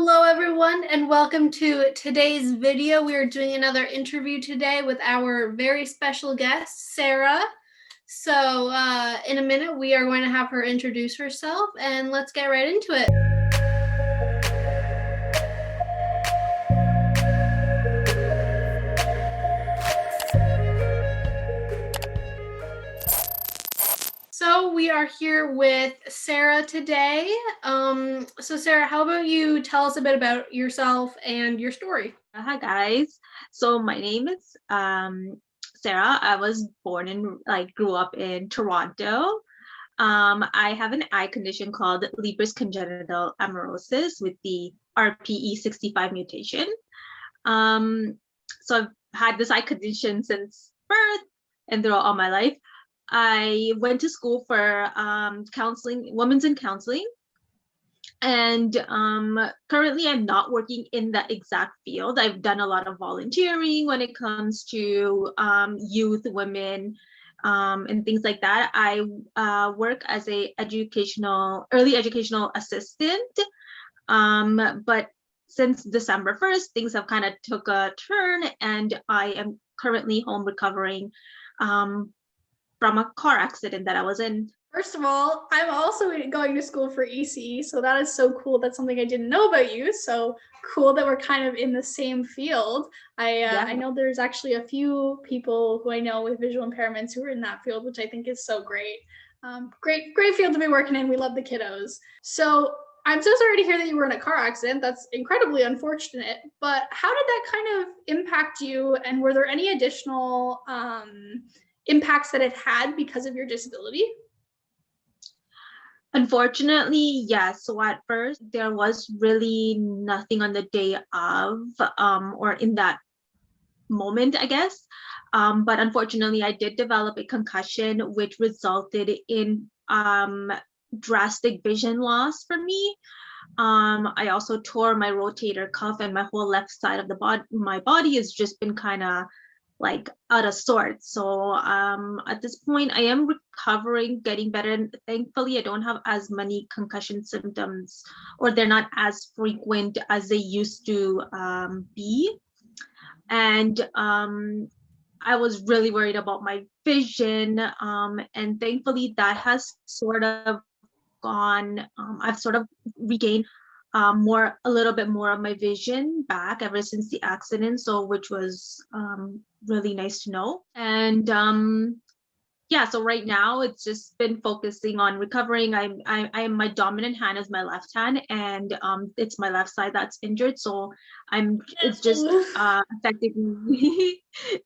Hello everyone and welcome to today's video. We are doing another interview today with our very special guest, Sarah. So in a minute we are going to have her introduce herself and let's get right into it. So we are here with Sarah today. So Sarah, how about you tell us a bit about yourself and your story? Hi guys. So my name is Sarah. I was born and grew up in Toronto. I have an eye condition called Leber's congenital amaurosis with the RPE65 mutation. So I've had this eye condition since birth and throughout all my life. I went to school for counseling, women's in counseling. And currently I'm not working in that exact field. I've done a lot of volunteering when it comes to youth, women, and things like that. I work as a early educational assistant. But since December 1st, things have kind of took a turn and I am currently home recovering from a car accident that I was in. First of all, I'm also going to school for ECE, so that is so cool. That's something I didn't know about you. So cool that we're kind of in the same field. I know there's actually a few people who I know with visual impairments who are in that field, which I think is so great. Great field to be working in. We love the kiddos. So I'm so sorry to hear that you were in a car accident. That's incredibly unfortunate. But how did that kind of impact you? And were there any additional impacts that it had because of your disability? Unfortunately, yes. So at first, there was really nothing on the day of or in that moment, I guess. But unfortunately, I did develop a concussion, which resulted in drastic vision loss for me. I also tore my rotator cuff and my whole left side of my body has just been kind of like out of sorts. So at this point I am recovering, getting better, and thankfully I don't have as many concussion symptoms, or they're not as frequent as they used to be. And I was really worried about my vision, and thankfully that has sort of gone. I've sort of regained a little bit more of my vision back ever since the accident, so which was really nice to know. And yeah, so right now it's just been focusing on recovering. I'm my dominant hand is my left hand, and it's my left side that's injured, so it's just affecting me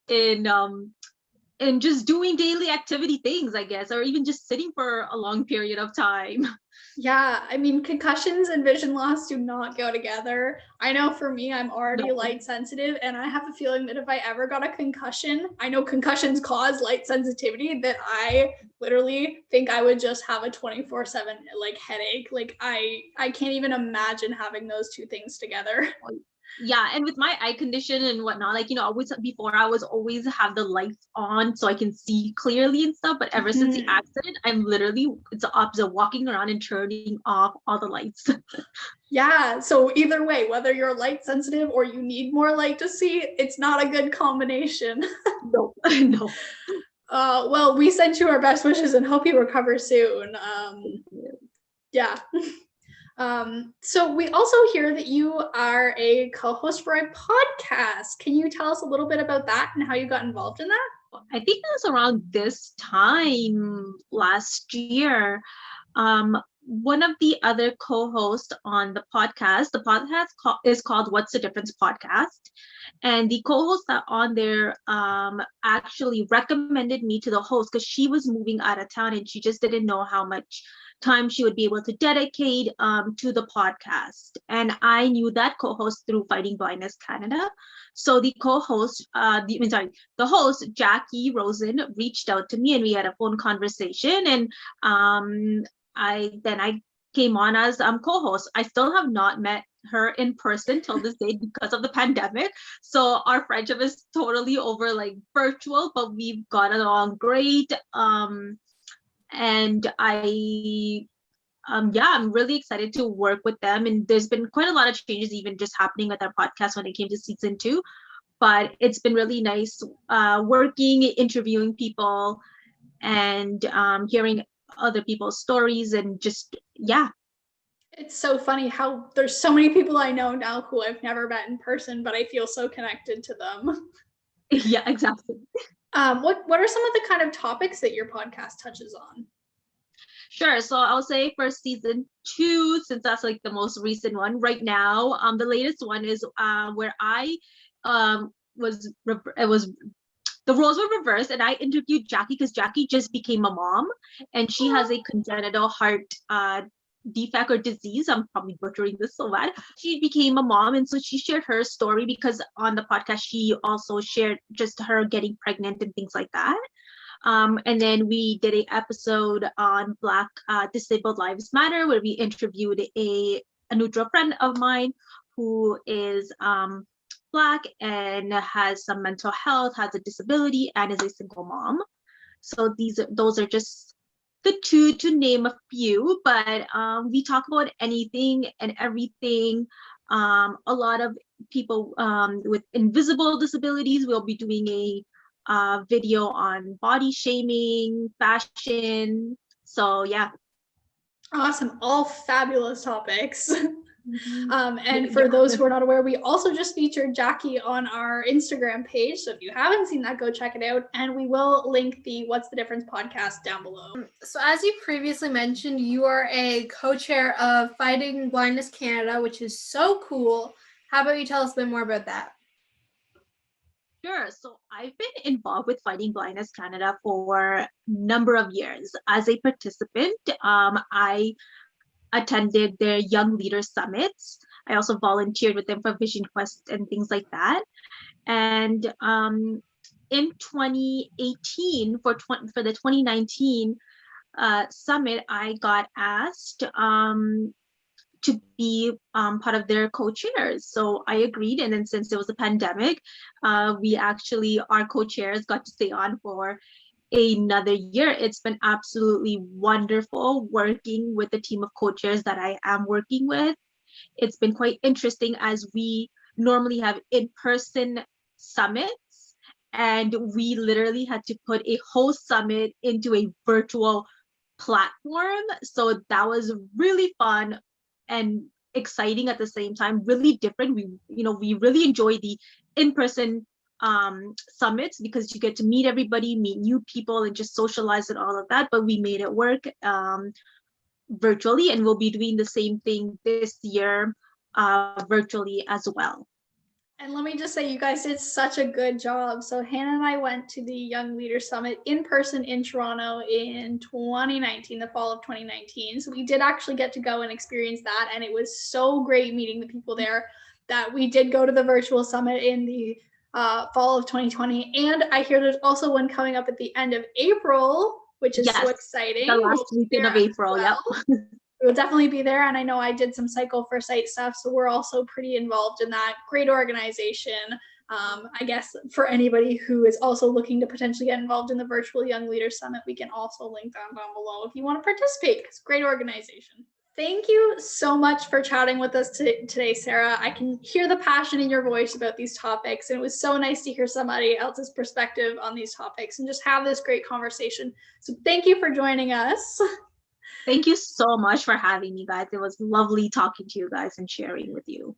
in just doing daily activity things, I guess, or even just sitting for a long period of time. Yeah, I mean, concussions and vision loss do not go together. I know for me, I'm already light sensitive, and I have a feeling that if I ever got a concussion, I know concussions cause light sensitivity, that I literally think I would just have a 24/7 like headache. Like I can't even imagine having those two things together. Yeah, and with my eye condition and whatnot, like, always before I was always have the lights on so I can see clearly and stuff, but ever since the accident, I'm literally, it's the opposite, walking around and turning off all the lights. Yeah, so either way, whether you're light sensitive or you need more light to see, it's not a good combination. No, no. Well, we send you our best wishes and hope you recover soon. Yeah. So we also hear that you are a co-host for a podcast. Can you tell us a little bit about that and how you got involved in that? I think it was around this time last year. One of the other co-hosts on the podcast is called What's the Difference Podcast. And the co-host that on there actually recommended me to the host because she was moving out of town and she just didn't know how much time she would be able to dedicate to the podcast. And I knew that co-host through Fighting Blindness Canada. So the co-host, the host, Jackie Rosen, reached out to me and we had a phone conversation. And I came on as co-host. I still have not met her in person till this day because of the pandemic. So our friendship is totally over like virtual, but we've got along great. And I yeah, I'm really excited to work with them. And there's been quite a lot of changes even just happening with our podcast when it came to season 2. But it's been really nice working, interviewing people, and hearing other people's stories, and just, yeah. It's so funny how there's so many people I know now who I've never met in person, but I feel so connected to them. Yeah, exactly. What are some of the kind of topics that your podcast touches on? Sure. So I'll say for season 2, since that's like the most recent one right now, the latest one is where I it was the roles were reversed, and I interviewed Jackie because Jackie just became a mom, and she has a congenital heart defect or disease. I'm probably butchering this so bad. She became a mom, and so she shared her story, because on the podcast she also shared just her getting pregnant and things like that. And then we did an episode on Black Disabled Lives Matter, where we interviewed a neutral friend of mine who is Black and has some mental health, has a disability, and is a single mom. So those are just the two, to name a few, but we talk about anything and everything. A lot of people with invisible disabilities. We'll be doing a video on body shaming, fashion. So yeah. Awesome. All fabulous topics. And for those who are not aware, we also just featured Jackie on our Instagram page. So if you haven't seen that, go check it out. And we will link the What's the Difference podcast down below. So as you previously mentioned, you are a co-chair of Fighting Blindness Canada, which is so cool. How about you tell us a bit more about that? Sure. So I've been involved with Fighting Blindness Canada for a number of years. As a participant, I attended their Young Leaders Summits. I also volunteered with them for Vision Quest and things like that. And in 2018, for the 2019 summit, I got asked to be part of their co-chairs. So I agreed. And then since it was a pandemic, our co-chairs got to stay on for another year. It's been absolutely wonderful working with the team of co-chairs that I am working with. It's been quite interesting, as we normally have in-person summits, and we literally had to put a whole summit into a virtual platform. So that was really fun and exciting at the same time, really different. We really enjoy the in-person summits, because you get to meet everybody, meet new people, and just socialize and all of that. But we made it work virtually, and we'll be doing the same thing this year virtually as well. And let me just say, you guys did such a good job. So Hannah and I went to the Young Leader Summit in person in Toronto in 2019, the fall of 2019. So we did actually get to go and experience that. And it was so great meeting the people there that we did go to the virtual summit in the fall of 2020. And I hear there's also one coming up at the end of April, which is so exciting. The last weekend of April, yep. We'll definitely be there. And I know I did some Cycle for Sight stuff, so we're also pretty involved in that. Great organization. I guess for anybody who is also looking to potentially get involved in the virtual Young Leaders Summit, we can also link that down below if you want to participate. It's a great organization. Thank you so much for chatting with us today, Sarah. I can hear the passion in your voice about these topics, and it was so nice to hear somebody else's perspective on these topics and just have this great conversation. So thank you for joining us. Thank you so much for having me, guys. It was lovely talking to you guys and sharing with you.